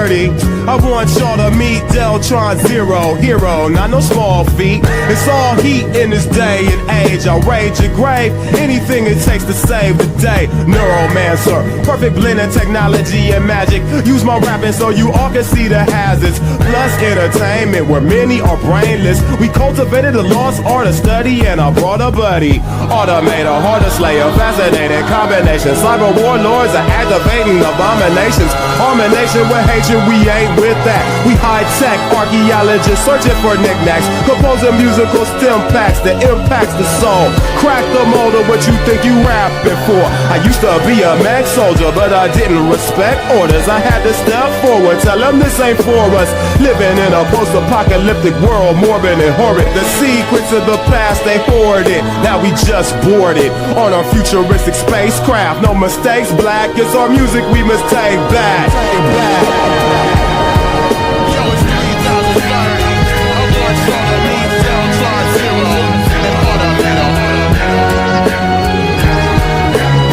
2030, I want y'all to meet Deltron Zero, hero, not no small feat. It's all heat in this day and age. I'll rage your grave, anything it takes to save the day. Neuromancer, perfect blend of technology and magic. Use my rapping so you all can see the hazards. Plus entertainment where many are brainless. We cultivated the lost art of study and I brought a buddy. Automator, harder slayer, fascinating combination. Cyber warlords are activating abominations. Harmonation with hatred, we ain't with that. We high-tech archaeologists searching for knickknacks. Composing musical stem packs that impacts the soul. Crack the mold of what you think you rapping for. I used to be a mag soldier, but I didn't respect orders. I had to step forward, tell them this ain't for us. Living in a post-apocalyptic world, morbid and horrid. The secrets of the past, they hoarded. Now we just boarded on our futuristic spacecraft. No mistakes, black, it's our music we must take back. Yo, it's 3030. I want y'all to meet Deltron Zero and Automator.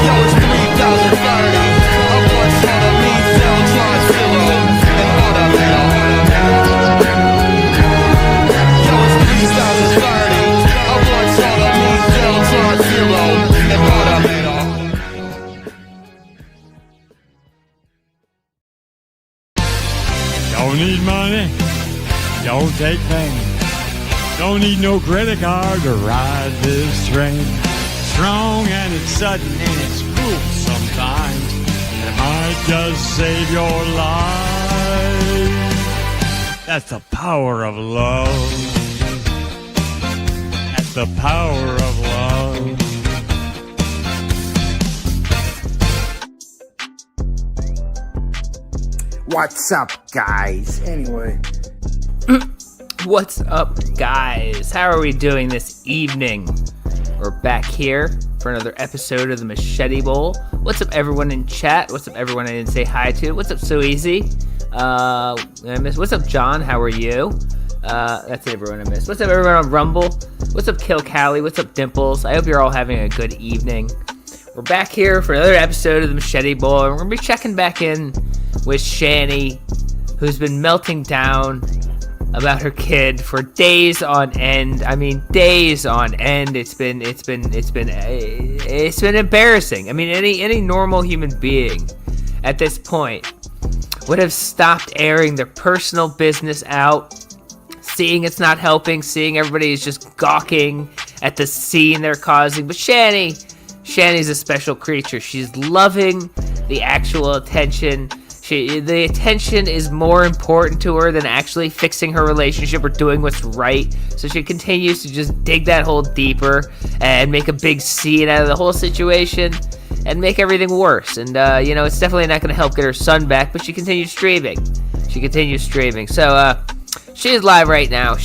Yo, it's 3030. I want y'all to meet Deltron Zero and Automator. Yo, it's 3030. I want y'all to meet Deltron Zero and Automator. Don't need money, don't take pain. Don't need no credit card to ride this train. Strong and it's sudden and it's cruel sometimes. It might just save your life. That's the power of love. That's the power of love. What's up, guys? Anyway. What's up, guys? How are we doing this evening? We're back here for another episode of the Machete Bowl. What's up, everyone in chat? What's up, everyone I didn't say hi to? What's up, So Easy? What's up, John? How are you? That's everyone I missed. What's up, everyone on Rumble? What's up, Kill Callie? What's up, Dimples? I hope you're all having a good evening. We're back here for another episode of the Machete Bowl, and we're going to be checking back in with Shanny, who's been melting down about her kid for days on end. I mean, days on end. It's been embarrassing. I mean, any normal human being at this point would have stopped airing their personal business out, seeing it's not helping, seeing everybody is just gawking at the scene they're causing. But Shanny's a special creature. She's loving the actual attention. The attention is more important to her than actually fixing her relationship or doing what's right. So she continues to just dig that hole deeper and make a big scene out of the whole situation and make everything worse. And, it's definitely not going to help get her son back, but she continues streaming. So, she's live right now.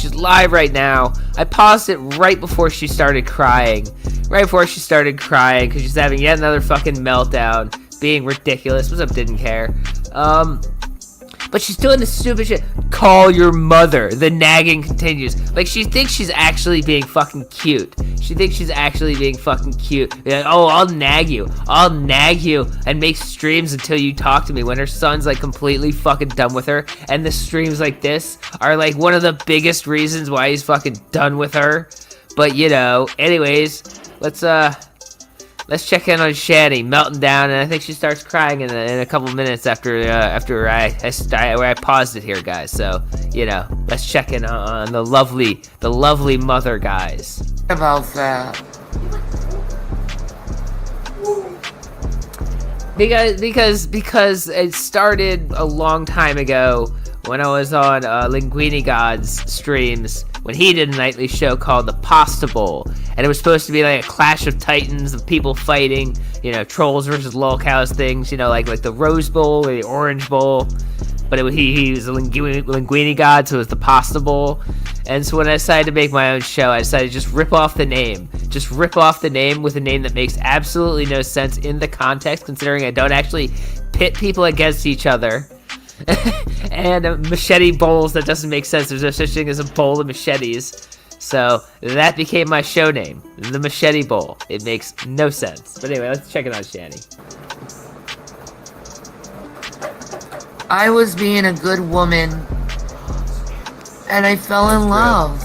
I paused it right before she started crying. Because she's having yet another fucking meltdown. Being ridiculous. What's up, didn't care. But she's doing this stupid shit. Call your mother. The nagging continues. Like, she thinks she's actually being fucking cute. You're like, oh, I'll nag you and make streams until you talk to me, when her son's like completely fucking done with her. And the streams like this are like one of the biggest reasons why he's fucking done with her. But, anyways, let's check in on Shanny, melting down, and I think she starts crying in a couple minutes after I paused it here, guys. So, let's check in on the lovely mother, guys. About that. Because it started a long time ago when I was on Linguini God's streams, when he did a nightly show called the Pasta Bowl, and it was supposed to be like a clash of titans of people fighting, trolls versus lolcows things, like the Rose Bowl or the Orange Bowl, but he was a Linguini God, so it was the Pasta Bowl. And so when I decided to make my own show, I decided to just rip off the name with a name that makes absolutely no sense in the context, considering I don't actually pit people against each other. And machete bowls, that doesn't make sense. There's no such thing as a bowl of machetes. So that became my show name, the Machete Bowl. It makes no sense. But anyway, let's check it out, Shanny. I was being a good woman, and I fell in love.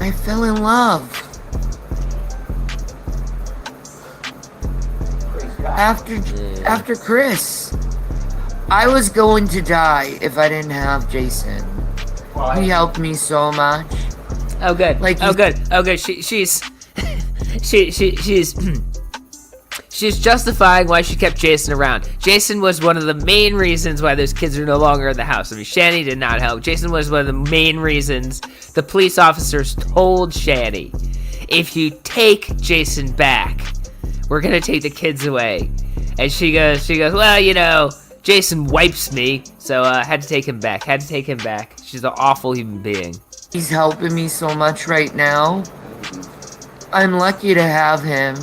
I fell in love. After Chris, I was going to die if I didn't have Jason. He helped me so much. Oh good. Like Oh good. Oh good. She's she's justifying why she kept Jason around. Jason was one of the main reasons why those kids are no longer in the house. I mean, Shanny did not help. Jason was one of the main reasons the police officers told Shanny, if you take Jason back, we're gonna take the kids away. And she goes, well, you know, Jason wipes me, so had to take him back. She's an awful human being. He's helping me so much right now. I'm lucky to have him.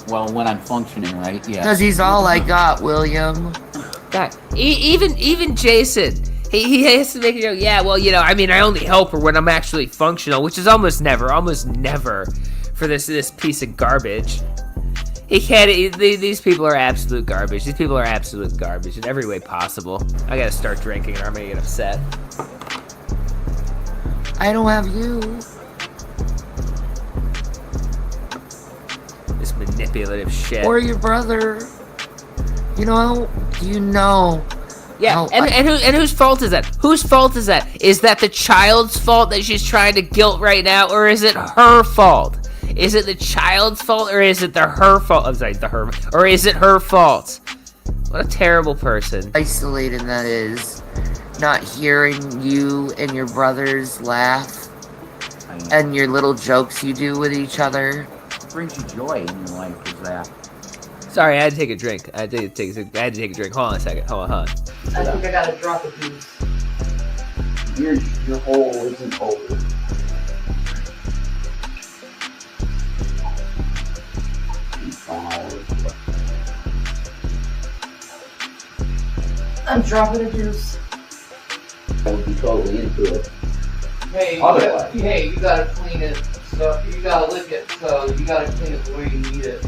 Well, when I'm functioning, right? Yeah. Because he's all I got, William. God, even Jason, he has to make it. Yeah, well, you know, I mean, I only help her when I'm actually functional, which is almost never for this piece of garbage. He can't. These people are absolute garbage. These people are absolute garbage in every way possible. I gotta start drinking, or I'm gonna get upset. I don't have you. This manipulative shit. Or your brother. You know? Yeah, and whose fault is that? Whose fault is that? Is that the child's fault that she's trying to guilt right now, or is it her fault? Is it the child's fault, or is it her fault? I'm sorry, or is it her fault? What a terrible person. Isolated that is. Not hearing you and your brothers laugh. And your little jokes you do with each other. What brings you joy in your life is that? Sorry, I had to take a drink. I had to take a drink. Hold on a second. Hold on. I think I gotta drop a piece. Your hole isn't over. I'm dropping a deuce. I would be totally into it. Hey, you gotta clean it. So you gotta lick it. So you gotta clean it the way you need it.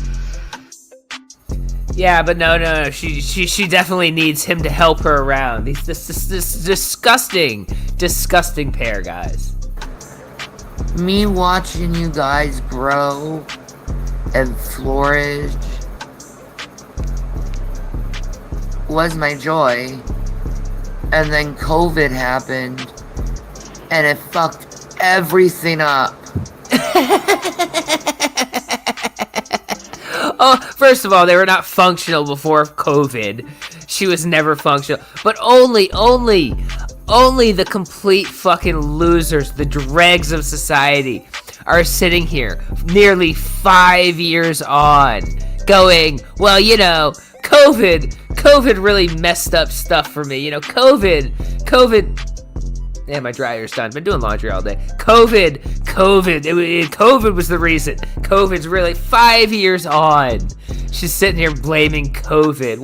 Yeah, but no. She definitely needs him to help her around. This disgusting pair, guys. Me watching you guys grow and flourish was my joy. And then COVID happened, and it fucked everything up. Oh, first of all, they were not functional before COVID. She was never functional. But only the complete fucking losers, the dregs of society, are sitting here nearly 5 years on, going, well, you know, COVID really messed up stuff for me. You know, COVID. Yeah, my dryer's done. Been doing laundry all day. COVID. COVID was the reason. COVID's really 5 years on. She's sitting here blaming COVID.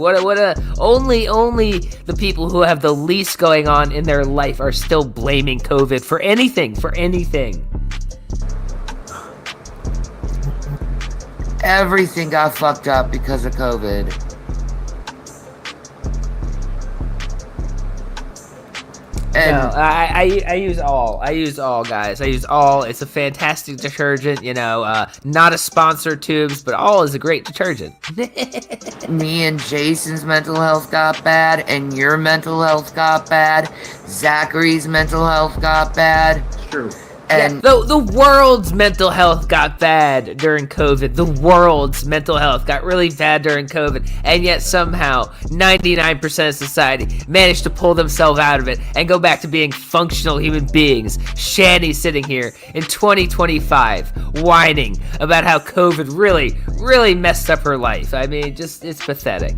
Only the people who have the least going on in their life are still blaming COVID for anything. Everything got fucked up because of COVID. And no, I use all. Guys. I use all. It's a fantastic detergent. You know, not a sponsor, Tubes, but all is a great detergent. me and Jason's mental health got bad, and your mental health got bad. Zachary's mental health got bad. It's true. And yeah, the world's mental health got bad during COVID. The world's mental health got really bad during COVID. And yet somehow 99% of society managed to pull themselves out of it and go back to being functional human beings. Shanny sitting here in 2025 whining about how COVID really messed up her life. I mean, it's pathetic.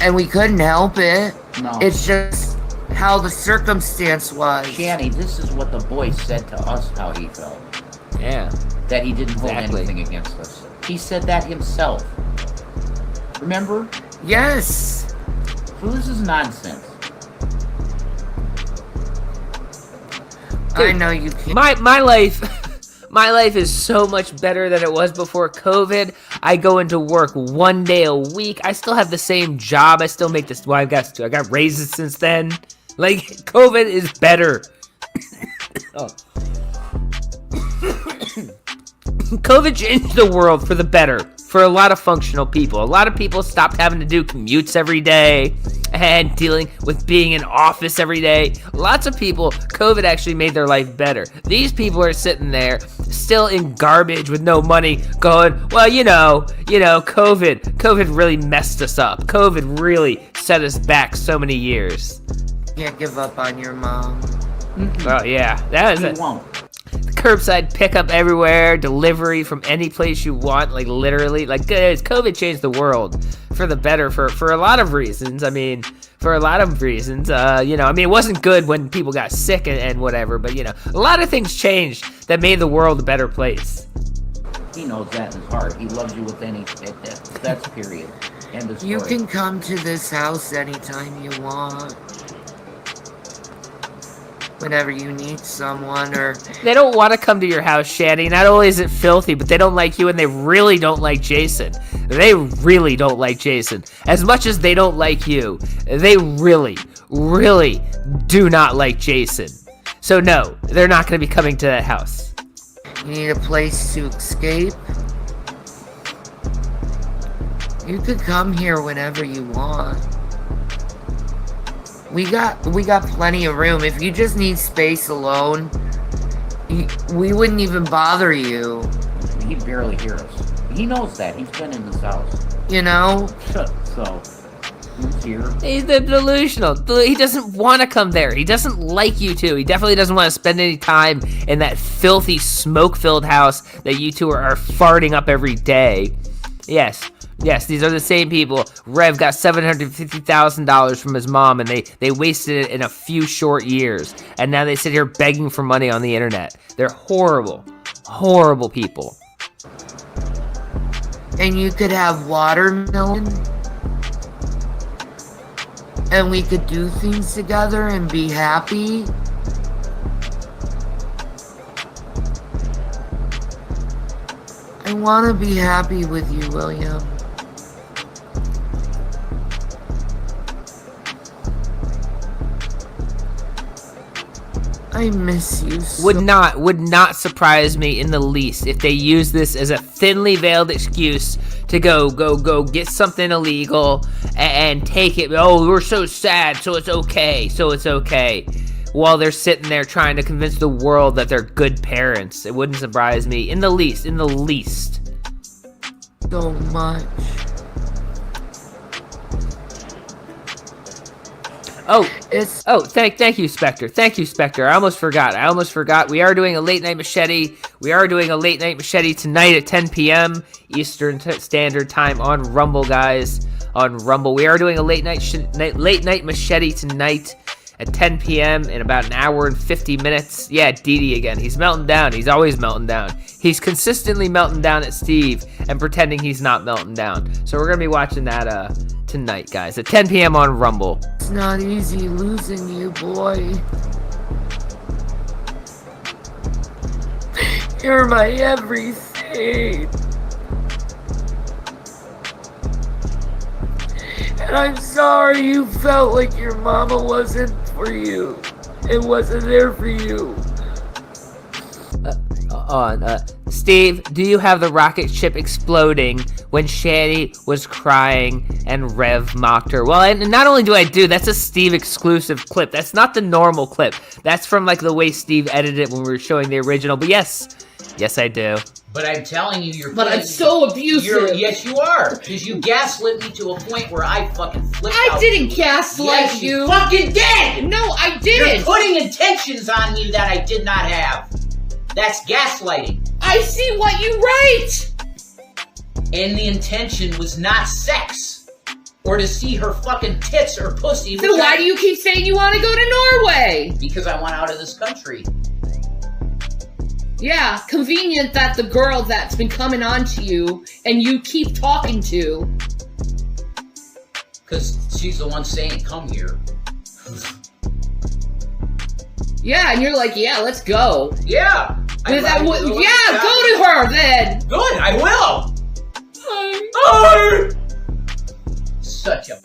And we couldn't help it. No. It's just how the circumstance was. Shanny, this is what the boy said to us, how he felt. Yeah. That he didn't hold Exactly. anything against us. He said that himself. Remember? Yes. So this is nonsense. I know you can't. My life My life is so much better than it was before COVID. I go into work 1 day a week. I still have the same job. I still make this. Well, I got raises since then. Like, COVID is better. Oh. COVID changed the world for the better for a lot of functional people. A lot of people stopped having to do commutes every day and dealing with being in office every day. Lots of people, COVID actually made their life better. These people are sitting there still in garbage with no money going, well, you know, COVID really messed us up. COVID really set us back so many years. Can't give up on your mom. Oh, yeah. That is it. Curbside pickup everywhere, delivery from any place you want, like literally. Like, COVID changed the world for the better for a lot of reasons. I mean, for a lot of reasons, it wasn't good when people got sick and whatever, but, a lot of things changed that made the world a better place. He knows that in his heart. He loves you with anything. That's period. End of story. You can come to this house anytime you want. Whenever you need someone, or... They don't want to come to your house, Shanny. Not only is it filthy, but they don't like you, and they really don't like Jason. They really don't like Jason. As much as they don't like you, they really, really do not like Jason. So no, they're not going to be coming to that house. You need a place to escape? You could come here whenever you want. We got plenty of room. If you just need space alone, we wouldn't even bother you. He barely hears us. He knows that. He's been in this house. So, he's here. He's delusional. He doesn't want to come there. He doesn't like you two. He definitely doesn't want to spend any time in that filthy, smoke-filled house that you two are farting up every day. Yes, these are the same people. Rev got $750,000 from his mom, and they wasted it in a few short years. And now they sit here begging for money on the internet. They're horrible, horrible people. And you could have watermelon. And we could do things together and be happy. I want to be happy with you, William. I miss you so. Would not surprise me in the least if they use this as a thinly veiled excuse to go get something illegal and take it. Oh, we're so sad, so it's okay. While they're sitting there trying to convince the world that they're good parents. It wouldn't surprise me in the least. So much. Thank you, Spectre. I almost forgot. We are doing a late night machete. Tonight at 10 p.m. Eastern Standard Time on Rumble, guys. On Rumble, we are doing a late night machete tonight at 10 p.m. in about an hour and 50 minutes. Yeah, Didi again. He's melting down. He's always melting down. He's consistently melting down at Steve and pretending he's not melting down. So we're gonna be watching that tonight, guys, at 10 p.m. on Rumble. It's not easy losing you, boy. You're my everything. And I'm sorry you felt like your mama wasn't for you. It wasn't there for you. Steve, do you have the rocket ship exploding when Shanny was crying and Rev mocked her? Well, and not only do I do, that's a Steve exclusive clip. That's not the normal clip. That's from like the way Steve edited it when we were showing the original. But yes, I do. But I'm telling you, you're. But I'm so abusive. Yes, you are. Because you gaslit me to a point where I fucking flipped out. I didn't gaslight yes, you. Fucking did. No, I didn't. You're putting intentions on me that I did not have. That's gaslighting. I see what you write. And the intention was not sex. Or to see her fucking tits or pussy. So why do you keep saying you want to go to Norway? Because I want out of this country. Yeah, convenient that the girl that's been coming on to you and you keep talking to. Because she's the one saying, come here. Yeah, and you're like, yeah, let's go. Yeah. Is that what? Yeah, go to her then. Good, I will. Such a.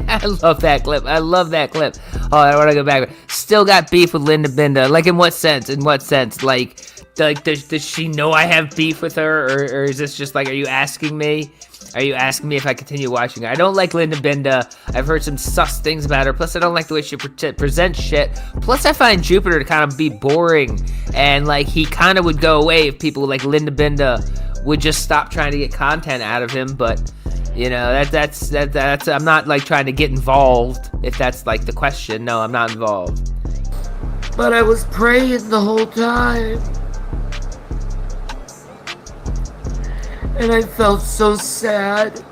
I love that clip. I love that clip. Oh, I want to go back. Still got beef with Linda Binda. Like, in what sense? In what sense? Like does she know I have beef with her, or is this just like, are you asking me? Are you asking me if I continue watching her? I don't like Linda Binda. I've heard some sus things about her. Plus, I don't like the way she presents shit. Plus, I find Jupiter to kind of be boring, and like he kind of would go away if people like Linda Binda would just stop trying to get content out of him. But you know, that's I'm not like trying to get involved. If that's like the question, no, I'm not involved. But I was praying the whole time. And I felt so sad.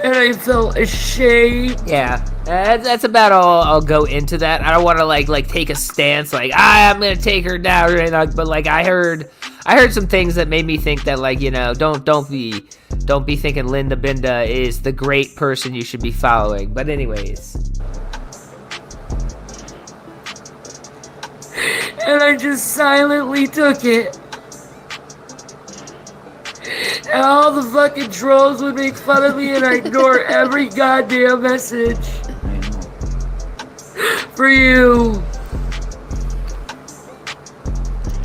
And I felt ashamed. Yeah, that's about all I'll go into that. I don't want to like take a stance like I'm gonna take her down or anything, but like I heard some things that made me think that, like, you know, don't be thinking Linda Binda is the great person you should be following. But anyways. And I just silently took it. And all the fucking trolls would make fun of me, and I ignore every goddamn message. For you.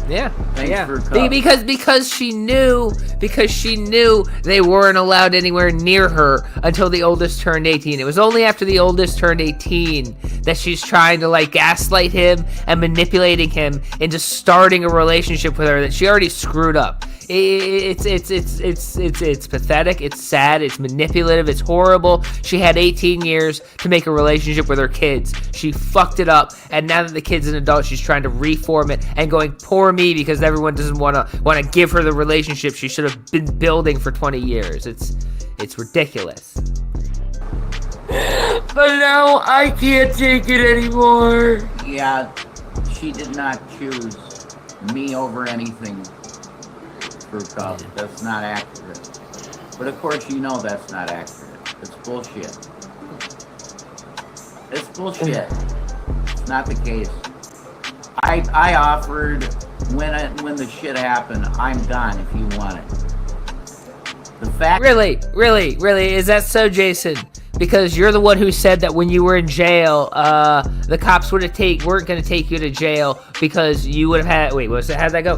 Yeah. Thanks yeah. for coming. Because she knew they weren't allowed anywhere near her until the oldest turned 18. It was only after the oldest turned 18 that she's trying to like gaslight him and manipulating him into starting a relationship with her that she already screwed up. It's pathetic, it's sad, it's manipulative, it's horrible. She had 18 years to make a relationship with her kids. She fucked it up, and now that the kid's an adult, she's trying to reform it and going, poor me, because everyone doesn't want to give her the relationship she should have been building for 20 years. It's ridiculous. But now I can't take it anymore. Yeah, she did not choose me over anything. That's not accurate. But of course you know that's not accurate. It's bullshit. It's bullshit. It's not the case. I offered when the shit happened, I'm done if you want it. The fact Really, is that so, Jason? Because you're the one who said that when you were in jail, the cops weren't going to take you to jail because you would have had. Wait, how'd that go?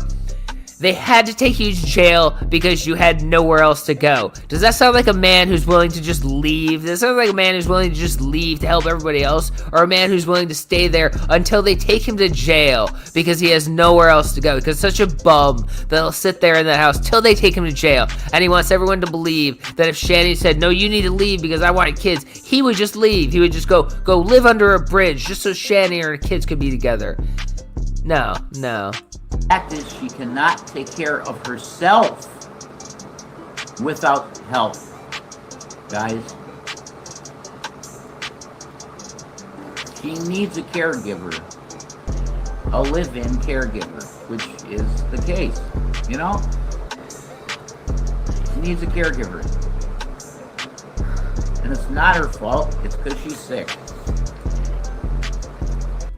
They had to take you to jail because you had nowhere else to go. Does that sound like a man who's willing to just leave? Does that sound like a man who's willing to just leave to help everybody else? Or a man who's willing to stay there until they take him to jail because he has nowhere else to go? Because such a bum that he'll sit there in that house till they take him to jail. And he wants everyone to believe that if Shanny said, no, you need to leave because I wanted kids, he would just leave. He would just go live under a bridge just so Shanny and her kids could be together. No. The fact is she cannot take care of herself without help, guys. She needs a caregiver, a live-in caregiver, which is the case, you know? She needs a caregiver. And it's not her fault, it's because she's sick.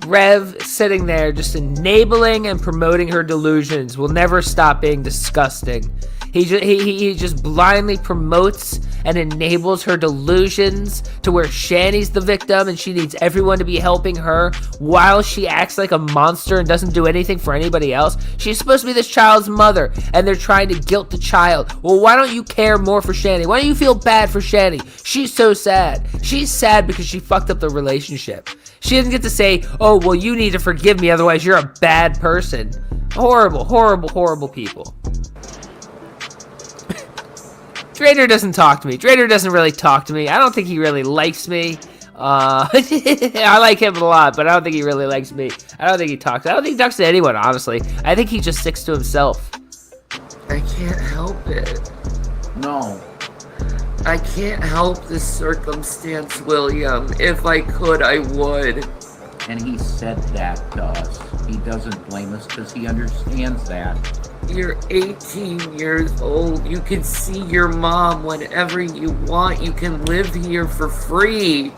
Rev sitting there just enabling and promoting her delusions will never stop being disgusting. He just blindly promotes and enables her delusions to where Shanny's the victim and she needs everyone to be helping her while she acts like a monster and doesn't do anything for anybody else. She's supposed to be this child's mother and they're trying to guilt the child. Well, why don't you care more for Shanny? Why don't you feel bad for Shanny? She's so sad. She's sad because she fucked up the relationship. She doesn't get to say, oh, well, you need to forgive me, otherwise you're a bad person. Horrible, horrible, horrible people. Drader doesn't talk to me. Drader doesn't really talk to me. I don't think he really likes me. I like him a lot, but I don't think he really likes me. I don't think he talks to anyone, honestly. I think he just sticks to himself. I can't help it. No. I can't help this circumstance, William. If I could, I would. And he said that to us. He doesn't blame us because he understands that. You're 18 years old. You can see your mom whenever you want. You can live here for free.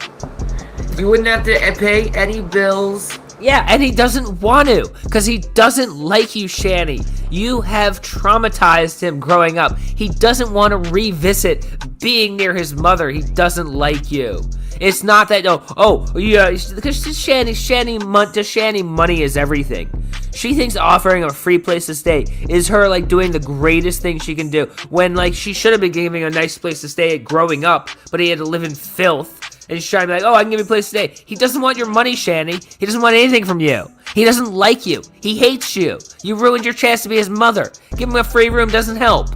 You wouldn't have to pay any bills. Yeah, and he doesn't want to, because he doesn't like you, Shanny. You have traumatized him growing up. He doesn't want to revisit being near his mother. He doesn't like you. It's not that, yeah, because to Shanny, money is everything. She thinks offering him a free place to stay is her, like, doing the greatest thing she can do, when, like, she should have been giving him a nice place to stay growing up, but he had to live in filth. And he's trying to be like, oh, I can give you a place to stay. He doesn't want your money, Shanny. He doesn't want anything from you. He doesn't like you. He hates you. You ruined your chance to be his mother. Give him a free room doesn't help.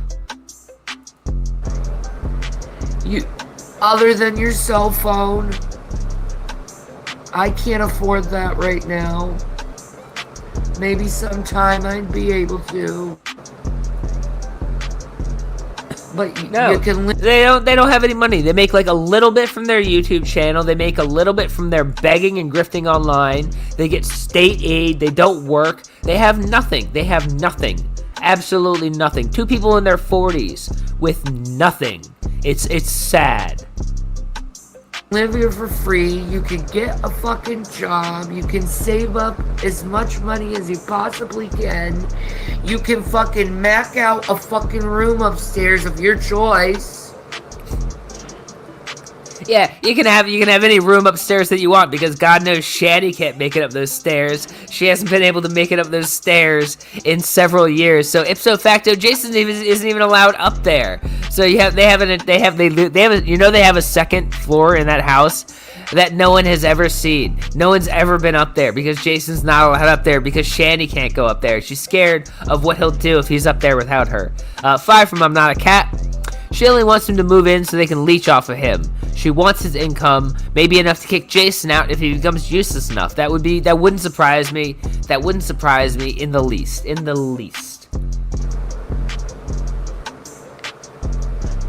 Other than your cell phone, I can't afford that right now. Maybe sometime I'd be able to. But no, you can they don't have any money. They make like a little bit from their YouTube channel. They make a little bit from their begging and grifting online. They get state aid. They don't work. They have nothing. They have nothing. Absolutely nothing. 2 people in their 40s with nothing. It's sad. live here for free. You can get a fucking job. You can save up as much money as you possibly can. You can fucking mac out a fucking room upstairs of your choice. Yeah, you can have any room upstairs that you want, because God knows Shanny can't make it up those stairs. She hasn't been able to make it up those stairs in several years. So ipso facto, Jason isn't even allowed up there. So they have a second floor in that house that no one has ever seen. No one's ever been up there because Jason's not allowed up there because Shanny can't go up there. She's scared of what he'll do if he's up there without her. 5 from I'm Not a Cat. She only wants him to move in so they can leech off of him. She wants his income, maybe enough to kick Jason out if he becomes useless enough. That wouldn't surprise me. That wouldn't surprise me in the least. In the least.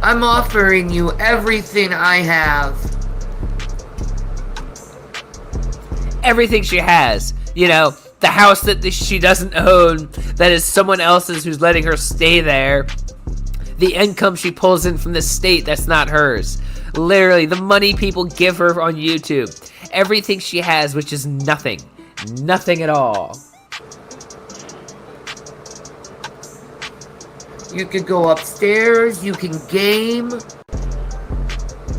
I'm offering you everything I have. Everything she has. You know, the house that she doesn't own, that is someone else's who's letting her stay there. The income she pulls in from the state that's not hers. Literally, the money people give her on YouTube. Everything she has, which is nothing. Nothing at all. You could go upstairs, you can game.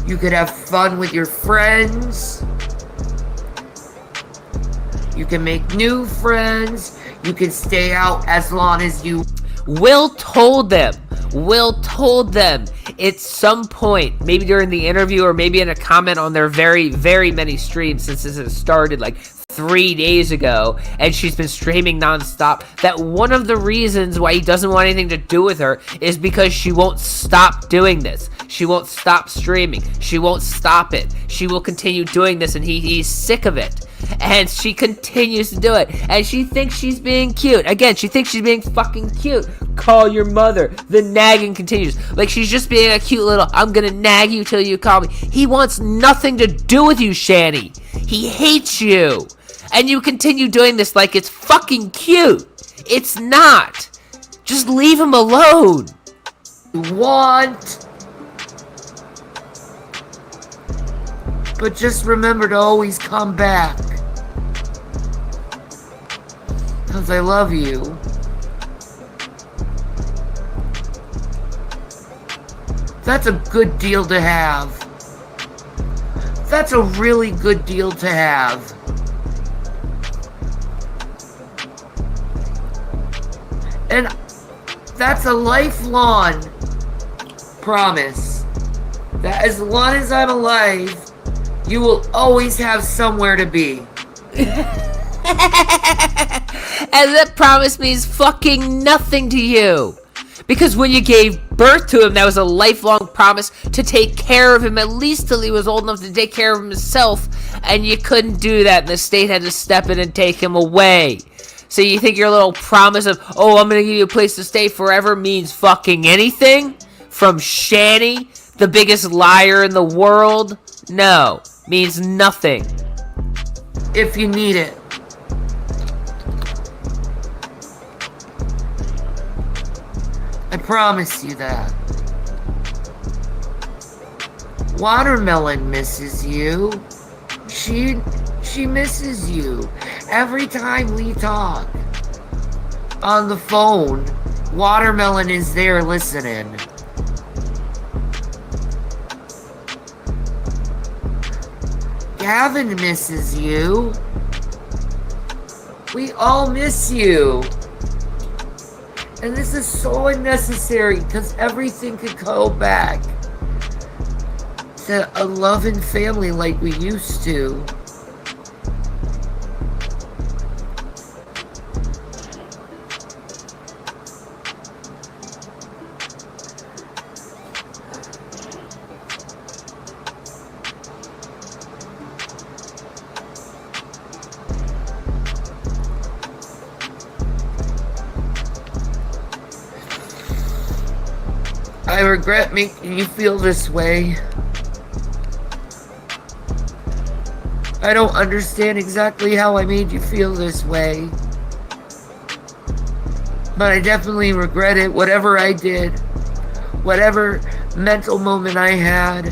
You could have fun with your friends. You can make new friends. You can stay out as long as you... Will told them at some point, maybe during the interview or maybe in a comment on their very, very many streams since this has started like 3 days ago, and she's been streaming nonstop, that one of the reasons why he doesn't want anything to do with her is because she won't stop doing this. She won't stop streaming. She won't stop it. She will continue doing this, and he's sick of it. And she continues to do it. And she thinks she's being cute. Again, she thinks she's being fucking cute. Call your mother. The nagging continues. Like she's just being a cute little, I'm gonna nag you till you call me. He wants nothing to do with you, Shanny. He hates you. And you continue doing this like it's fucking cute. It's not. Just leave him alone. You want... But just remember to always come back. Because I love you. That's a good deal to have. That's a really good deal to have. And that's a lifelong promise. That as long as I'm alive, you will always have somewhere to be. And that promise means fucking nothing to you. Because when you gave birth to him, that was a lifelong promise to take care of him, at least till he was old enough to take care of himself. And you couldn't do that, and the state had to step in and take him away. So you think your little promise of, oh, I'm gonna give you a place to stay forever means fucking anything? From Shanny, the biggest liar in the world? No. Means nothing. If you need it. I promise you that. Watermelon misses you. She misses you. every time we talk on the phone, Watermelon is there listening. Gavin misses you. We all miss you. And this is so unnecessary because everything could go back to a loving family like we used to. I regret making you feel this way. I don't understand exactly how I made you feel this way. But I definitely regret it. Whatever I did, whatever mental moment I had.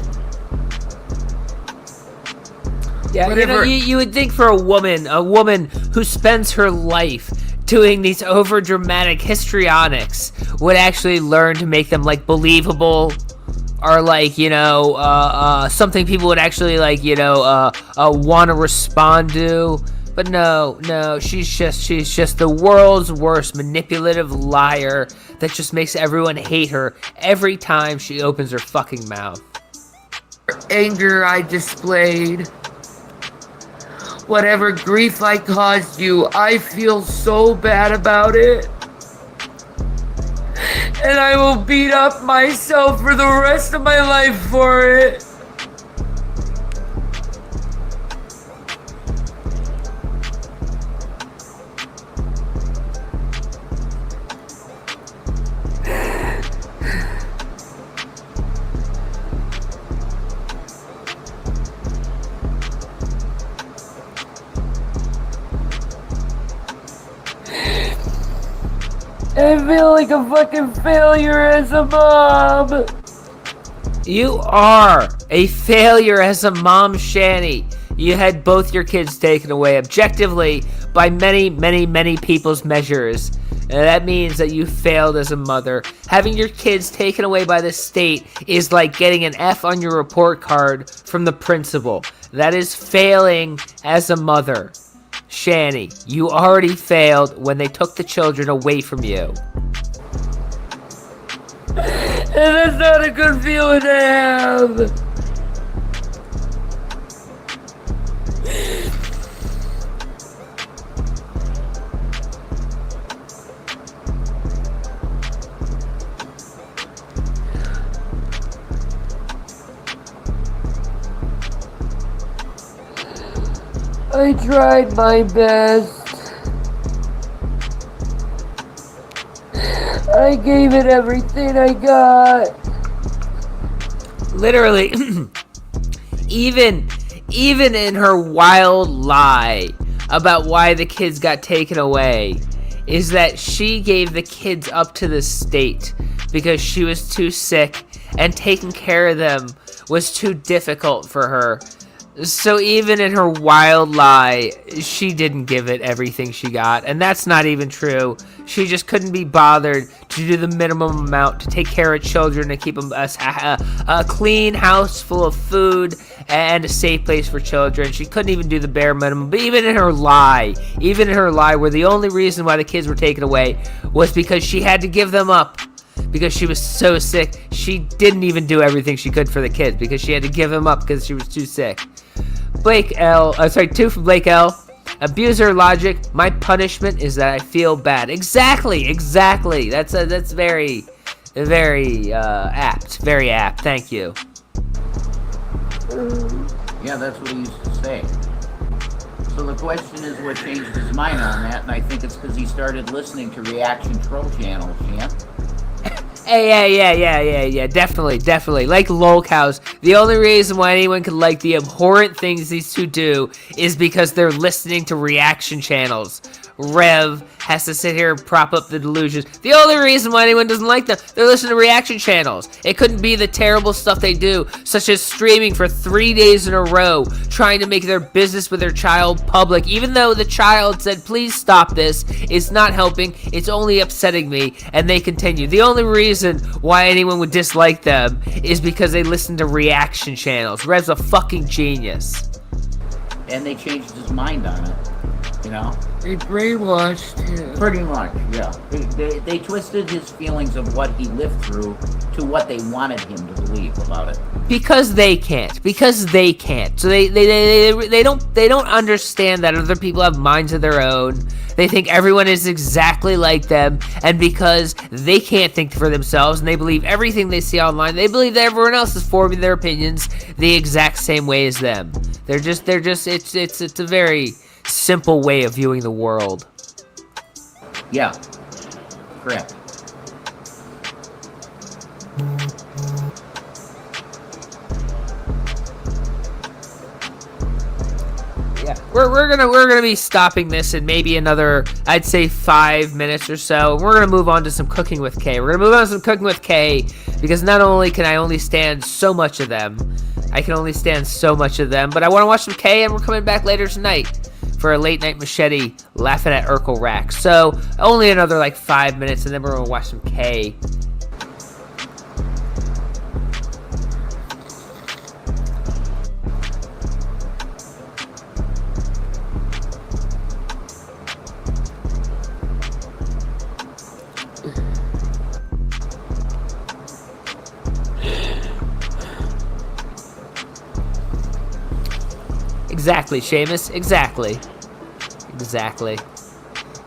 Yeah, whatever. You would think for a woman who spends her life doing these over dramatic histrionics would actually learn to make them like believable, or like, something people would actually like, want to respond to. But no, she's just the world's worst manipulative liar that just makes everyone hate her every time she opens her fucking mouth. Anger I displayed, whatever grief I caused you, I feel so bad about it. And I will beat up myself for the rest of my life for it. I feel like a fucking failure as a mom. You are a failure as a mom, Shanny. You had both your kids taken away objectively by many people's measures. And that means that you failed as a mother. Having your kids taken away by the state is like getting an F on your report card from the principal. That is failing as a mother. Shanny, you already failed when they took the children away from you. And that's not a good feeling to have. I tried my best. I gave it everything I got. Literally, even in her wild lie about why the kids got taken away, is that she gave the kids up to the state because she was too sick and taking care of them was too difficult for her. So even in her wild lie, she didn't give it everything she got. And that's not even true. She just couldn't be bothered to do the minimum amount to take care of children and keep them a clean house full of food and a safe place for children. She couldn't even do the bare minimum. But even in her lie, where the only reason why the kids were taken away was because she had to give them up. Because she was so sick, she didn't even do everything she could for the kids because she had to give them up because she was too sick. Two from Blake L. Abuser logic. My punishment is that I feel bad. Exactly. That's very apt. Very apt. Thank you. Yeah, that's what he used to say. So the question is what changed his mind on that, and I think it's because he started listening to Reaction Troll channels, yeah? Yeah, definitely. Like lol cows. The only reason why anyone could like the abhorrent things these two do is because they're listening to reaction channels. Rev has to sit here and prop up the delusions. The only reason why anyone doesn't like them, they're listening to reaction channels. It couldn't be the terrible stuff they do, such as streaming for 3 days in a row, trying to make their business with their child public, even though the child said, please stop this, it's not helping, it's only upsetting me, and they continue. The only reason why anyone would dislike them is because they listen to reaction channels. Rev's a fucking genius. And they changed his mind on it, you know? They brainwashed him. Pretty much, yeah. They twisted his feelings of what he lived through to what they wanted him to believe about it. Because they can't. So they don't understand that other people have minds of their own. They think everyone is exactly like them, and because they can't think for themselves and they believe everything they see online, they believe that everyone else is forming their opinions the exact same way as them. It's a very simple way of viewing the world. Yeah. Correct. Yeah, we're gonna be stopping this in maybe another, I'd say 5 minutes or so. We're gonna move on to some Cooking with Kay. We're gonna move on to some Cooking with Kay because not only can I only stand so much of them, but I want to watch some Kay, and we're coming back later tonight for a late night Machete laughing at Urkel Rack. So only another like 5 minutes, and then we're gonna watch some Kay. Exactly, Seamus. Exactly.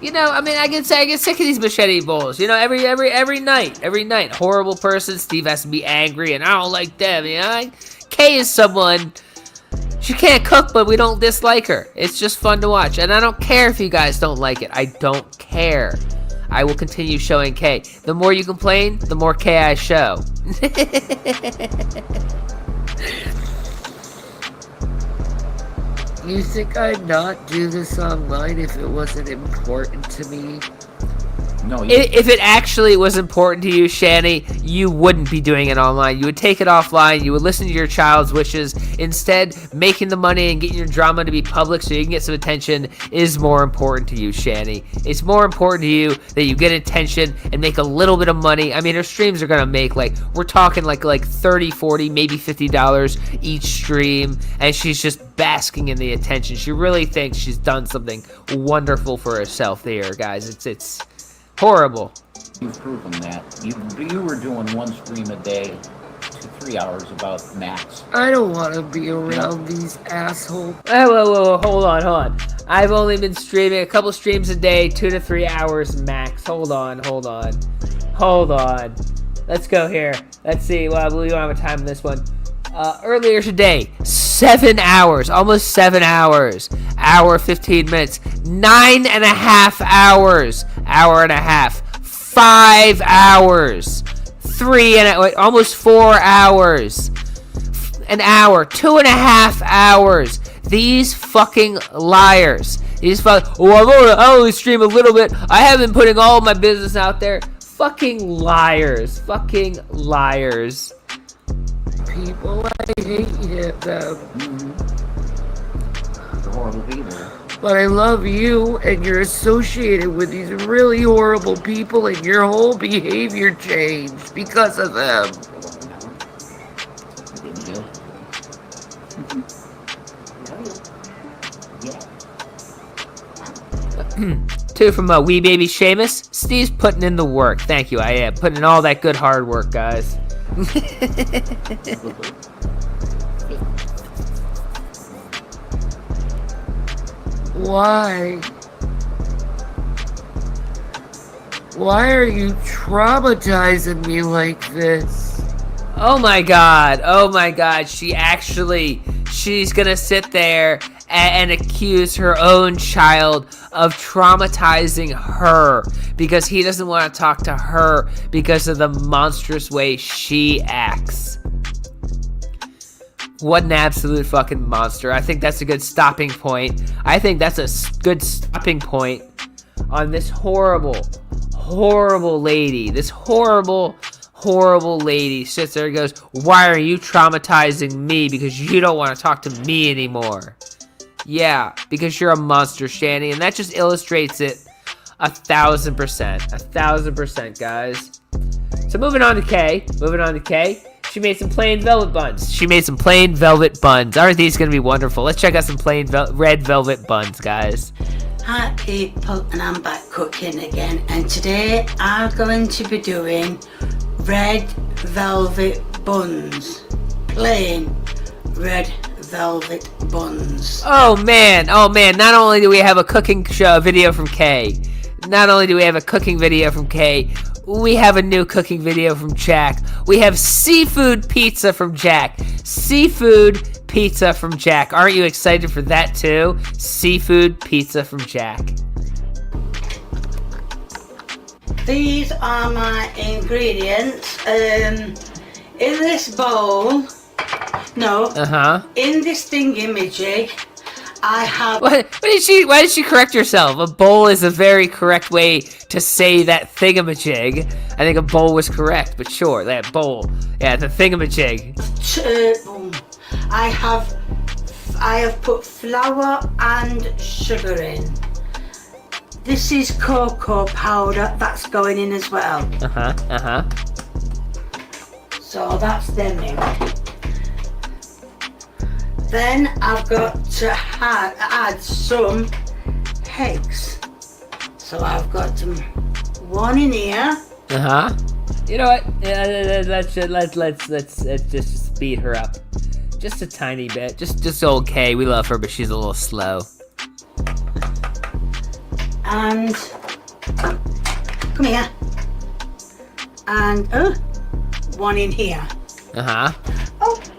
You know, I mean, I get sick of these Machete Bowls. You know, every night, horrible person. Steve has to be angry, and I don't like them. You know, Kay is someone. She can't cook, but we don't dislike her. It's just fun to watch, and I don't care if you guys don't like it. I don't care. I will continue showing Kay. The more you complain, the more Kay I show. You think I'd not do this online if it wasn't important to me? No. If it actually was important to you, Shanny, you wouldn't be doing it online. You would take it offline. You would listen to your child's wishes. Instead, making the money and getting your drama to be public so you can get some attention is more important to you, Shanny. It's more important to you that you get attention and make a little bit of money. I mean, her streams are going to make, we're talking like $30, $40, maybe $50 each stream, and she's just basking in the attention. She really thinks she's done something wonderful for herself there, guys. It's horrible. You've proven that. You were doing one stream a day, 2-3 hours about max. I don't want to be around these assholes. Whoa, hold on. I've only been streaming a couple streams a day, 2 to 3 hours max. Hold on. Let's go here. Let's see. Well, we don't have a time on this one. Earlier today, 7 hours, almost 7 hours, hour 15 minutes, 9.5 hours, hour and a half, 5 hours, almost 4 hours, an hour, 2.5 hours. These fucking liars. I only stream a little bit. I haven't putting all my business out there. Fucking liars. People, I hate them. They're horrible people. But I love you, and you're associated with these really horrible people, and your whole behavior changed because of them. Two from Wee Baby Seamus. Steve's putting in the work. Thank you. I am putting in all that good hard work, guys. Why? Why are you traumatizing me like this? Oh my god. She's gonna sit there and accuse her own child of traumatizing her because he doesn't want to talk to her because of the monstrous way she acts. What an absolute fucking monster. I think that's a good stopping point. on this horrible, horrible lady. This horrible, horrible lady sits there and goes, why are you traumatizing me? Because you don't want to talk to me anymore. Yeah, because you're a monster, Shanny. And that just illustrates it 1,000%. 1,000%, guys. So moving on to Kay. She made some plain velvet buns. Aren't these going to be wonderful? Let's check out some plain red velvet buns, guys. Hi people, and I'm back cooking again, and today I'm going to be doing red velvet buns. Plain red velvet buns. Oh man, not only do we have a cooking video from Kay, we have a new cooking video from Jack. We have seafood pizza from Jack. Aren't you excited for that too? Seafood pizza from Jack. These are my ingredients. In this bowl, in this thingamajig, I have... Why did she correct herself? A bowl is a very correct way to say that thingamajig. I think a bowl was correct, but sure, that bowl. Yeah, the thingamajig. I have put flour and sugar in. This is cocoa powder, that's going in as well. So that's them in. Then I've got to add some eggs. So I've got one in here. You know what? Let's just speed her up, just a tiny bit. Just okay. We love her, but she's a little slow. And come here. And one in here. Oh,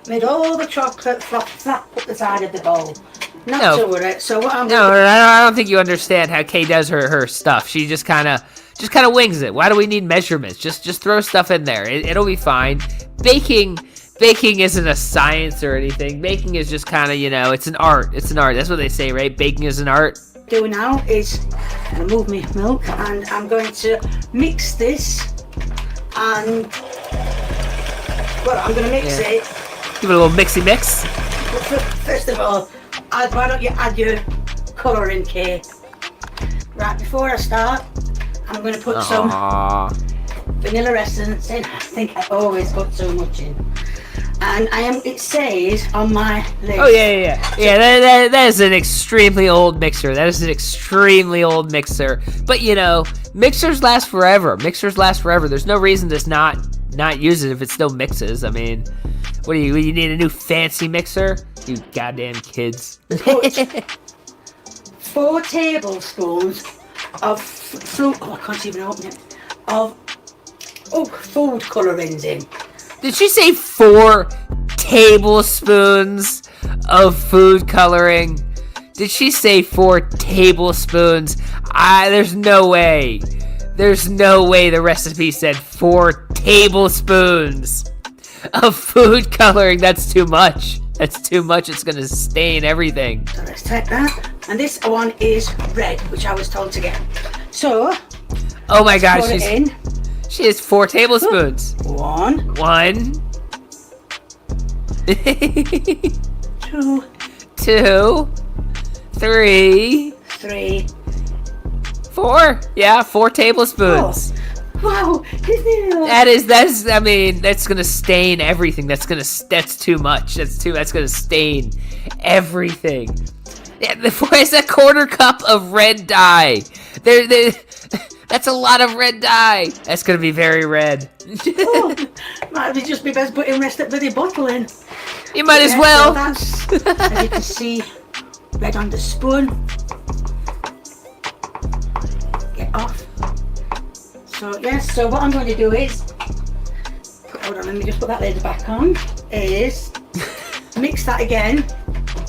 made all the chocolate flap up the side of the bowl. Not to worry. So what I'm I don't think you understand how Kay does her stuff. She just kind of wings it. Why do we need measurements? Just throw stuff in there. It'll be fine. Baking isn't a science or anything. Baking is just kind of, it's an art. That's what they say, right? Baking is an art. Do now is I'm gonna move my milk, and I'm going to mix this, and I'm gonna mix it. Give it a little mixy mix. First of all, why don't you add your colouring, Kay? Right, before I start, I'm going to put some vanilla essence in. I think I always put so much in. And it says on my list. Oh, yeah. That is an extremely old mixer. But, mixers last forever. There's no reason to not use it if it still mixes. I mean, what do you need a new fancy mixer? You goddamn kids. Put 4 tablespoons of fruit. I can't even open it. Food colourings in. Did she say 4 tablespoons of food coloring? Did she say 4 tablespoons? There's no way. The recipe said 4 tablespoons of food coloring. That's too much. It's gonna stain everything. So let's take that. And this one is red, which I was told to get. So. Oh my gosh, she has 4 tablespoons. 1. 2. 3. 4. Yeah, 4 tablespoons. Oh. Wow, that's gonna stain everything. That's too much. That's gonna stain everything. Yeah, it's a 1/4 cup of red dye. That's a lot of red dye. That's gonna be very red. Might just be best putting rest of the bottle in. You might as well. So that's, as you can see, red on the spoon. Get off. So what I'm going to do is, hold on, let me just put that lid back on, is mix that again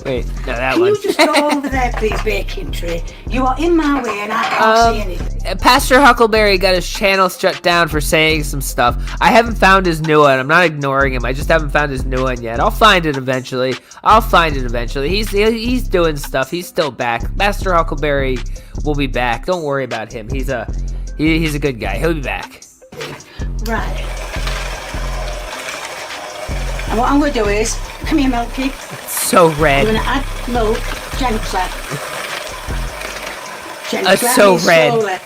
Wait, no, that Can one. you just go over there, please, baking tray? You are in my way and I can't see anything. Pastor Huckleberry got his channel shut down for saying some stuff. I haven't found his new one. I'm not ignoring him. I just haven't found his new one yet. I'll find it eventually. He's doing stuff. He's still back. Pastor Huckleberry will be back. Don't worry about him. He's a good guy. He'll be back. Right. And what I'm going to do is, come here, Milky. So red. I'm going to add milk gently. So red. Slowly.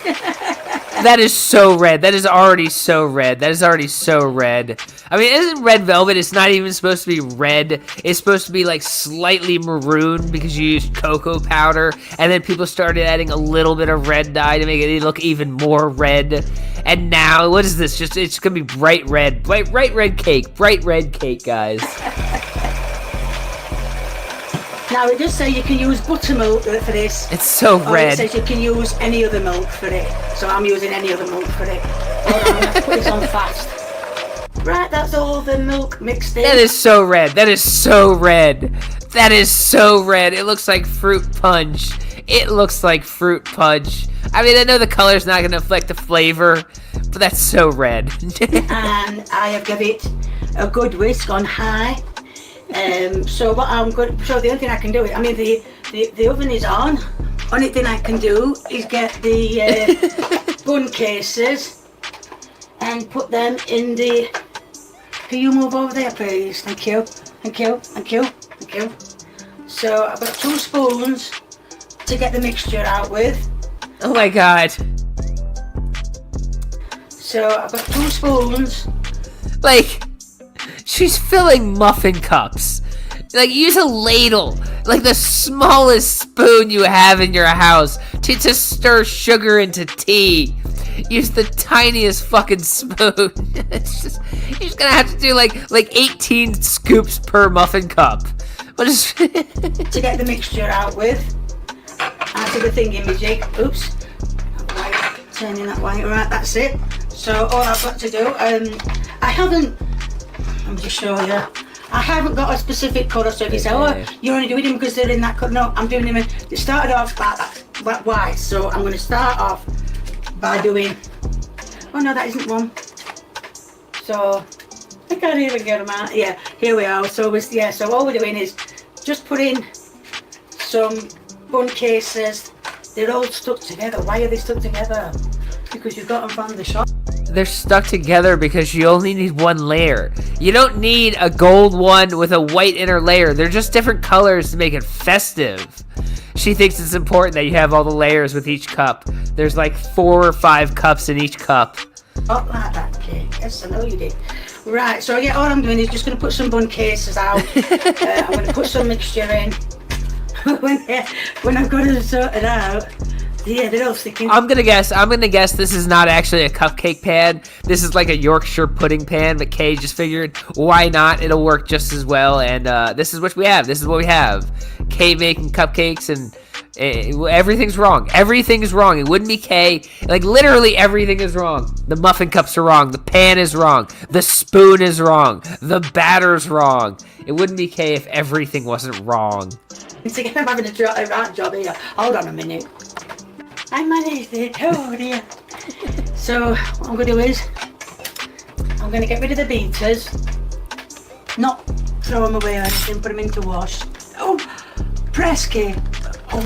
That is so red. That is already so red. I mean, isn't red velvet? It's not even supposed to be red. It's supposed to be like slightly maroon because you used cocoa powder. And then people started adding a little bit of red dye to make it look even more red. And now, what is this? It's going to be bright red. Bright red cake, guys. Now, it does say you can use buttermilk for this. It's so red. It says you can use any other milk for it. So I'm using any other milk for it. Hold on, let's put this on fast. Right, that's all the milk mixed in. That is so red. It looks like fruit punch. I mean, I know the color's not going to affect the flavor, but that's so red. And I have given it a good whisk on high. So what I'm going to, so the only thing I can do, I mean the oven is on. Only thing I can do is get the bun cases and put them in the, can you move over there please? Thank you. So I've got 2 spoons to get the mixture out with. Oh my god. So I've got 2 spoons. Like, she's filling muffin cups. Like, use a ladle, like the smallest spoon you have in your house to stir sugar into tea. Use the tiniest fucking spoon. It's just, you're just gonna have to do like 18 scoops per muffin cup. What is to get the mixture out with. After the thingy-majig. Oops. White, turning that white, right, that's it. So all I've got to do, I haven't, let me just show you. I haven't got a specific colour, so if you say, oh, you're only doing them because they're in that colour. No, I'm doing them in, they started off like that white, so I'm going to start off by doing, oh no, that isn't one. So, I can't even get them out. Yeah, here we are. So, so all we're doing is just put in some bun cases. They're all stuck together. Why are they stuck together? Because you got them from the shop. They're stuck together because you only need one layer. You don't need a gold one with a white inner layer. They're just different colors to make it festive. She thinks it's important that you have all the layers with each cup. There's like 4 or 5 cups in each cup. Oh, like that cake. Yes, I know you did. Right, so yeah, all I'm doing is just going to put some bun cases out. I'm going to put some mixture in. when I've got it sorted out, yeah, they're all sticking. I'm gonna guess this is not actually a cupcake pan. This is like a Yorkshire pudding pan, but Kay just figured, why not? It'll work just as well, and this is what we have. Kay making cupcakes, and everything's wrong. Everything is wrong. It wouldn't be Kay. Like, literally everything is wrong. The muffin cups are wrong. The pan is wrong. The spoon is wrong. The batter's wrong. It wouldn't be Kay if everything wasn't wrong. I'm having a right job here. Hold on a minute. I managed it. Oh dear. So what I'm going to do is I'm going to get rid of the beaters, not throw them away or anything, put them into wash. Oh, press key. Oh,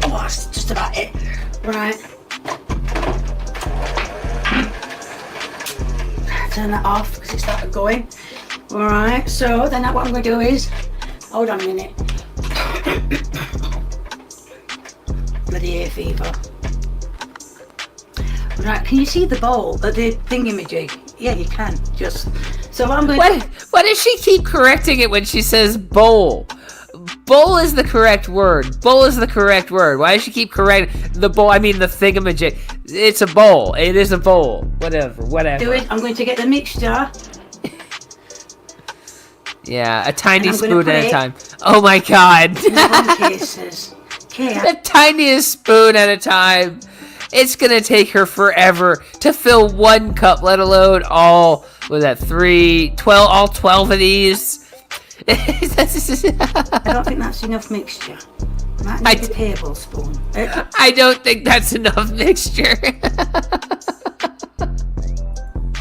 that's just about it. Right. Turn that off because it started going. Alright, so then what I'm going to do is, hold on a minute. Bloody hay fever. Right, can you see the bowl, the thingamajig? Yeah, you can, just. So what I'm going to... Why does she keep correcting it when she says bowl? Bowl is the correct word. Bowl is the correct word. Why does she keep correcting the bowl? I mean the thingamajig. It's a bowl. It is a bowl. Whatever. Do it. I'm going to get the mixture. Yeah, a tiny spoon at a time. Oh my god. Cases. The tiniest spoon at a time. It's gonna take her forever to fill 1 cup, let alone all, was that 12 of these? I don't think that's enough mixture. Might need a tablespoon. I don't think that's enough mixture.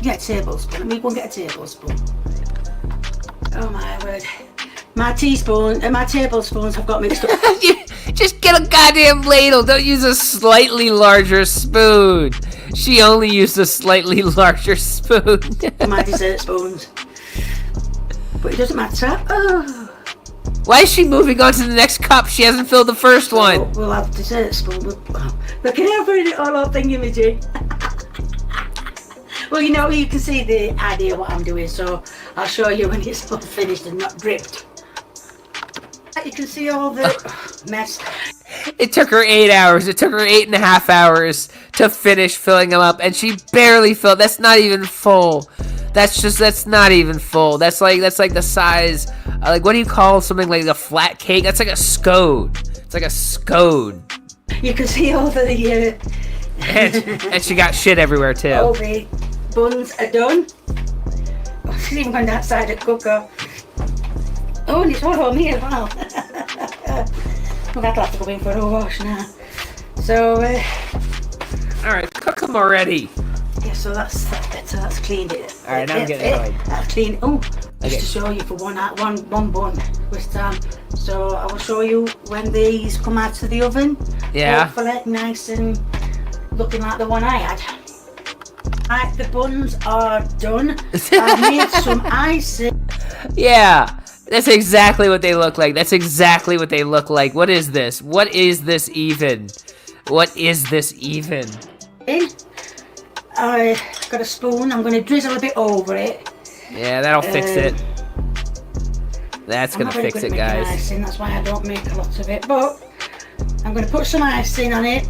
Get a tablespoon. Let me go and get a tablespoon. Oh my word. My teaspoon and my tablespoons have got mixed up. Just get a goddamn ladle. Don't use a slightly larger spoon. She only used a slightly larger spoon. My dessert spoons. But it doesn't matter. Oh. Why is she moving on to the next cup? She hasn't filled the first one. We'll have dessert spoon. Look at how bring it all up thingy-majig. Well, you know, you can see the idea what I'm doing, so I'll show you when it's all finished and not dripped. You can see all the mess. It took her 8 hours. It took her 8.5 hours to finish filling them up, and she barely filled. That's not even full. That's not even full. That's like the size. Like, what do you call something like a flat cake? That's like a scone. It's like a scone. You can see all the and she got shit everywhere too. All the buns are done. Oh, she's even gone outside the cooker. Oh, and it's all on me as well. We're going to have to go in for a wash now. So, alright, cook them already. Yeah, so that's better. That's cleaned it. Alright, now I'm getting annoyed. That's cleaned. Oh, Okay. just to show you for one bun this time. So I will show you when these come out of the oven. Yeah. Hopefully nice and looking like the one I had. Right, the buns are done. I've made some icing. Yeah. That's exactly what they look like. That's exactly what they look like. What is this? What is this even? What is this even? I got a spoon. I'm going to drizzle a bit over it. Yeah, that'll fix it. That's I'm gonna not very fix good it, at making guys. icing, that's why I don't make a lot of it. But I'm going to put some icing on it.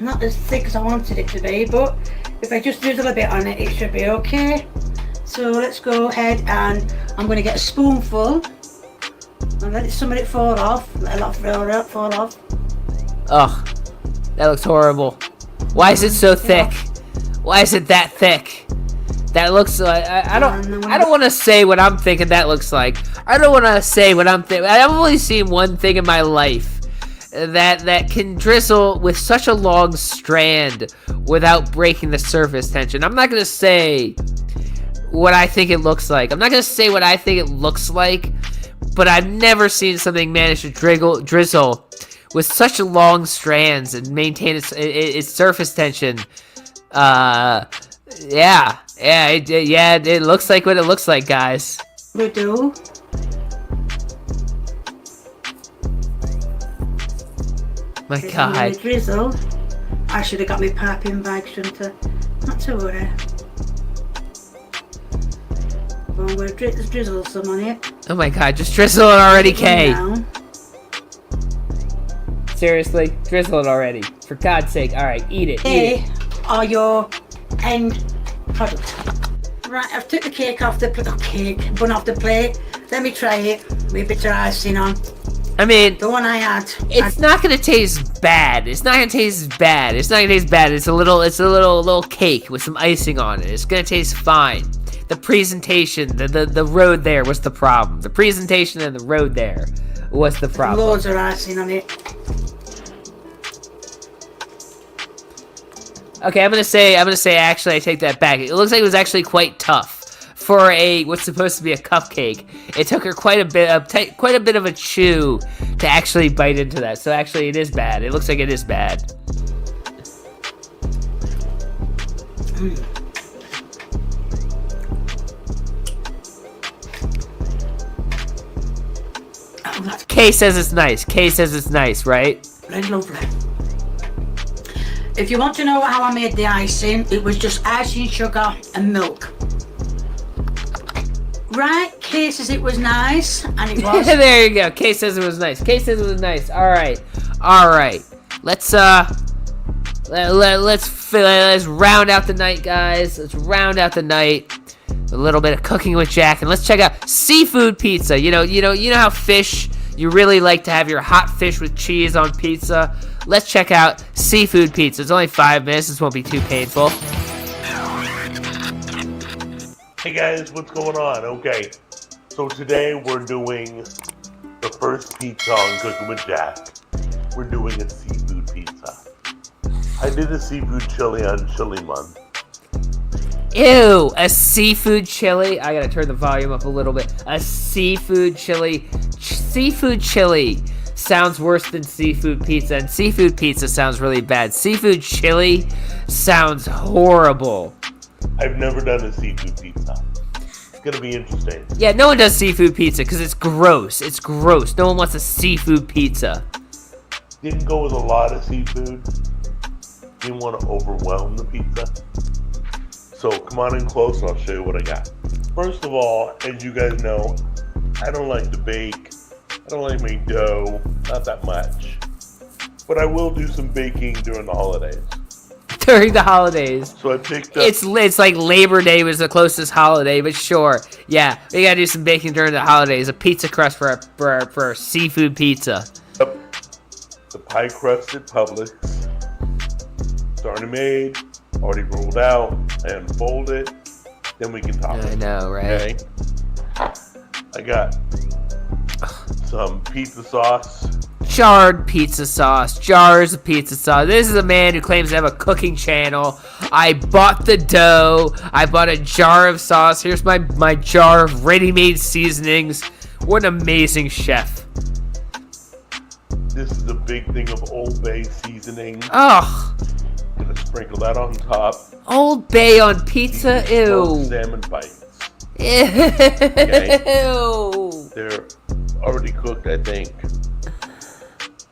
Not as thick as I wanted it to be, but if I just drizzle a bit on it, it should be okay. So let's go ahead and I'm going to get a spoonful and let some of it fall off. Let a lot fall off. Ugh, that looks horrible. Why is it so thick? Why is it that thick? That looks like I don't want to say what I'm thinking that looks like. I don't want to say what I'm thinking. I've only seen one thing in my life that can drizzle with such a long strand without breaking the surface tension. I'm not gonna say what I think it looks like. I'm not gonna say what I think it looks like, but I've never seen something manage to drizzle with such long strands and maintain its surface tension. Yeah, it looks like what it looks like, guys. We do. My God. Drizzle. I should have got my piping bag, shouldn't I? Not to worry. Well, I'm going to drizzle some on it. Oh my God, just drizzle it already, Kay. Down. Seriously, drizzle it already. For God's sake. Alright, eat it. They are your end product. Right, I've took the cake off the bun off the plate. Let me try it with a bit of icing on. I mean, the one I had. It's not gonna taste bad. It's not gonna taste bad. It's a little cake with some icing on it. It's gonna taste fine. The presentation, the road there was the problem. The presentation and the road there was the problem. Loads of icing on it. Okay, I'm gonna say actually I take that back. It looks like it was actually quite tough for what's supposed to be a cupcake. It took her quite a bit of a chew to actually bite into that. So actually it is bad. It looks like it is bad. Kay says it's nice. Kay says it's nice, right? Very lovely. If you want to know how I made the icing, it was just icing, sugar and milk. Right, Kay says it was nice, and it was. There you go. Kay says it was nice. Kay says it was nice. All right. Let's round out the night, guys. Let's round out the night. A little bit of cooking with Jack, and let's check out seafood pizza. You know how fish. You really like to have your hot fish with cheese on pizza. Let's check out seafood pizza. It's only 5 minutes. This won't be too painful. Hey guys, what's going on? Okay, So today we're doing the first pizza on Cooking with Jack. We're doing a seafood pizza. I did a seafood chili on Chili Month. Ew, a seafood chili. I gotta turn the volume up a little bit. A seafood chili. Seafood chili sounds worse than seafood pizza, and seafood pizza sounds really bad. Seafood chili sounds horrible. I've never done a seafood pizza. It's gonna be interesting. Yeah, no one does seafood pizza because it's gross. It's gross. No one wants a seafood pizza. Didn't go with a lot of seafood. Didn't want to overwhelm the pizza. So come on in close and I'll show you what I got. First of all, as you guys know, I don't like to bake. I don't like make dough, not that much. But I will do some baking during the holidays. During the holidays. So I picked up... It's like Labor Day was the closest holiday, but sure. Yeah, we gotta do some baking during the holidays. A pizza crust for our seafood pizza. The pie crust at Publix. It's already made, already rolled out, and folded. Then we can top it. I know, right? Okay. I got some pizza sauce. Jarred pizza sauce. Jars of pizza sauce. This is a man who claims to have a cooking channel. I bought the dough. I bought a jar of sauce. Here's my jar of ready-made seasonings. What an amazing chef. This is a big thing of Old Bay seasoning. Ugh. Gonna sprinkle that on top. Old Bay on pizza? These Ew. Salmon bites. Ew. Okay. They're already cooked, I think.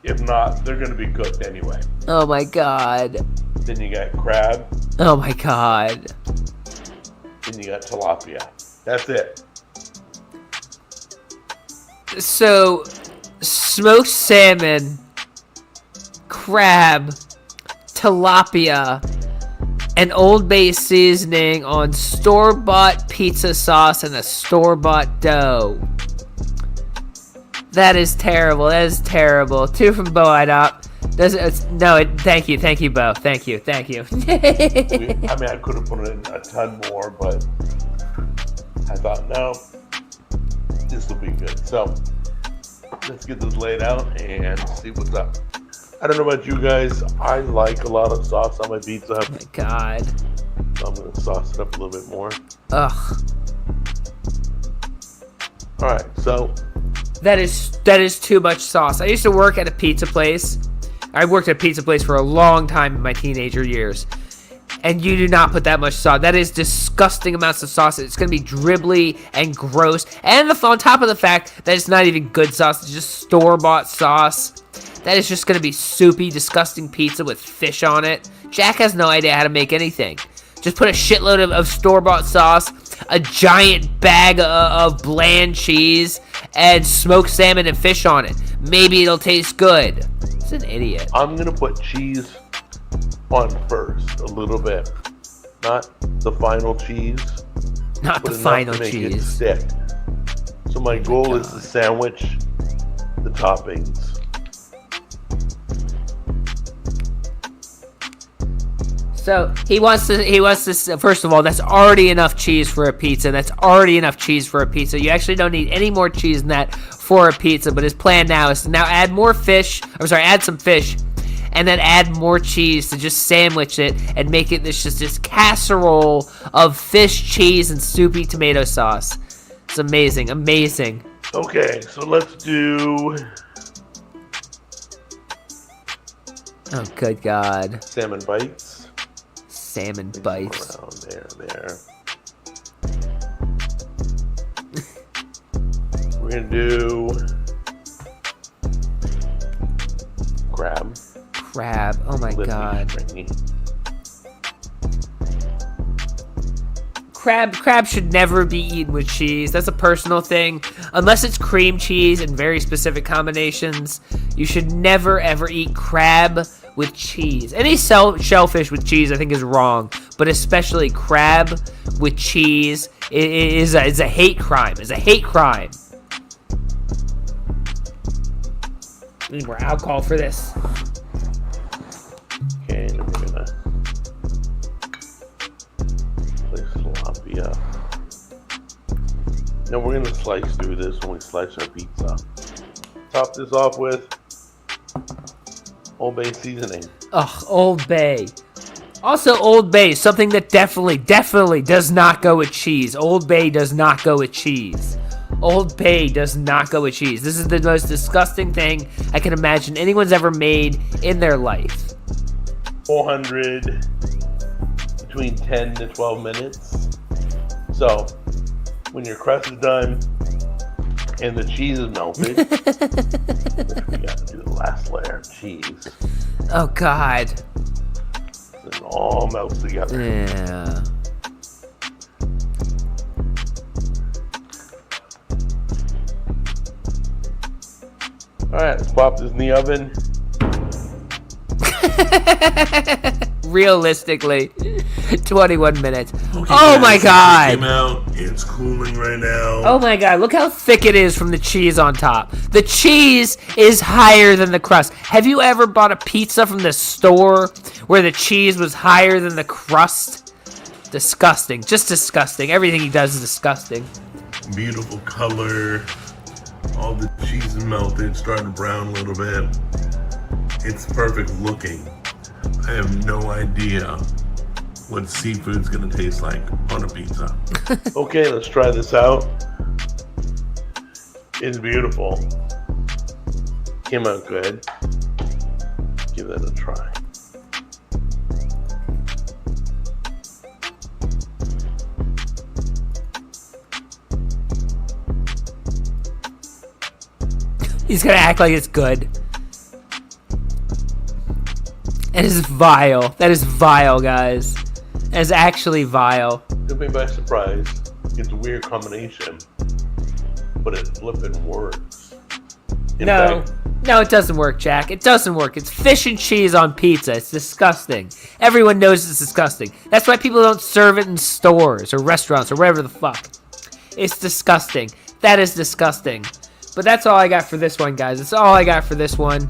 If not, they're gonna be cooked anyway. Oh my god. Then you got crab. Oh my god. Then you got tilapia. That's it. So, smoked salmon, crab, tilapia, and Old Bay seasoning on store-bought pizza sauce and a store-bought dough. That is terrible. That is terrible. 2 from Bo IDOP. Thank you, Bo. Thank you. I mean, I could have put in a ton more, but I thought, no, this will be good. So, let's get this laid out and see what's up. I don't know about you guys. I like a lot of sauce on my pizza. Oh my god. So I'm going to sauce it up a little bit more. Ugh. Alright, so... That is too much sauce. I used to work at a pizza place. I worked at a pizza place for a long time in my teenager years. And you do not put that much sauce. That is disgusting amounts of sauce. It's going to be dribbly and gross. And on top of the fact that it's not even good sauce. It's just store-bought sauce. That is just going to be soupy, disgusting pizza with fish on it. Jack has no idea how to make anything. Just put a shitload of store-bought sauce, a giant bag of bland cheese, and smoked salmon and fish on it. Maybe it'll taste good. It's an idiot. I'm going to put cheese on first, a little bit. Not the final cheese. Not the final cheese. It stick. So my goal is to sandwich the toppings. So he wants to. First of all, that's already enough cheese for a pizza. You actually don't need any more cheese than that for a pizza. But his plan now is to now add more fish. Add some fish, and then add more cheese to just sandwich it and make it this casserole of fish, cheese, and soupy tomato sauce. It's amazing. Okay, so let's do. Oh, good God. Salmon bites. Around there. We're gonna do crab. Oh my God. Crab should never be eaten with cheese. That's a personal thing. Unless it's cream cheese in very specific combinations, you should never ever eat crab with cheese. Any shellfish with cheese, I think, is wrong, but especially crab with cheese is a hate crime. It's a hate crime. I need more alcohol for this. Okay, then we're gonna place tilapia. Now we're gonna slice through this when we slice our pizza. Top this off with Old Bay seasoning. Ugh, Old Bay. Also, Old Bay, something that definitely does not go with cheese. Old Bay does not go with cheese. Old Bay does not go with cheese. This is the most disgusting thing I can imagine anyone's ever made in their life. 400, between 10 to 12 minutes. So, when your crust is done and the cheese is melted, we gotta do the last layer of cheese. Oh, God. It all melts together. Yeah. Alright, let's pop this in the oven. Realistically, 21 minutes. Okay, Oh my God! It came out. It's cooling right now. Oh my God, look how thick it is from the cheese on top. The cheese is higher than the crust. Have you ever bought a pizza from the store where the cheese was higher than the crust? Disgusting. Just disgusting. Everything he does is disgusting. Beautiful color. All the cheese is melted, starting to brown a little bit. It's perfect looking. I have no idea what seafood's gonna taste like on a pizza. Okay, let's try this out. It's beautiful. Came out good. Give that a try. He's gonna act like it's good. It is vile. That is vile, guys. That is actually vile. Took me by surprise. It's a weird combination, but it flipping works. No, it doesn't work, Jack. It doesn't work. It's fish and cheese on pizza. It's disgusting. Everyone knows it's disgusting. That's why people don't serve it in stores or restaurants or wherever the fuck. It's disgusting. That is disgusting. But that's all I got for this one, guys. That's all I got for this one.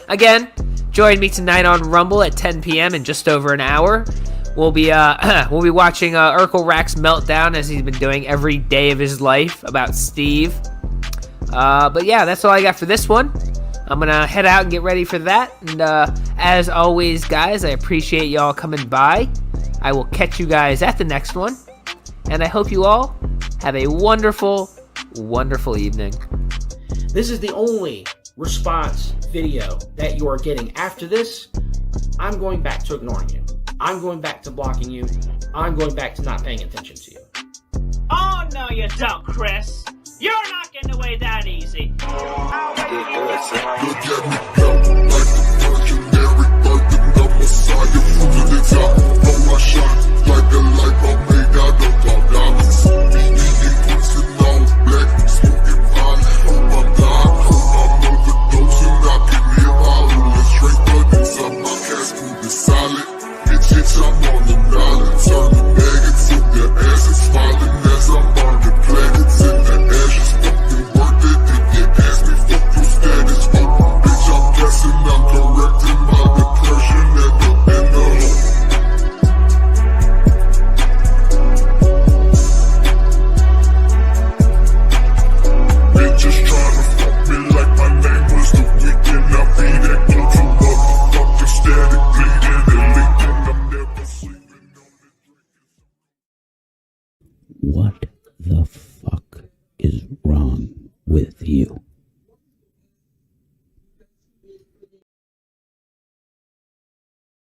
Again, join me tonight on Rumble at 10 p.m. in just over an hour. We'll be watching Urkel Rack's meltdown as he's been doing every day of his life about Steve. But yeah, that's all I got for this one. I'm gonna head out and get ready for that. And as always, guys, I appreciate y'all coming by. I will catch you guys at the next one. And I hope you all have a wonderful, wonderful evening. This is the only response video that you are getting. After this, I'm going back to ignoring you. I'm going back to blocking you. I'm going back to not paying attention to you. Oh, no, you don't, Chris. You're not getting away that easy. What the fuck is wrong with you?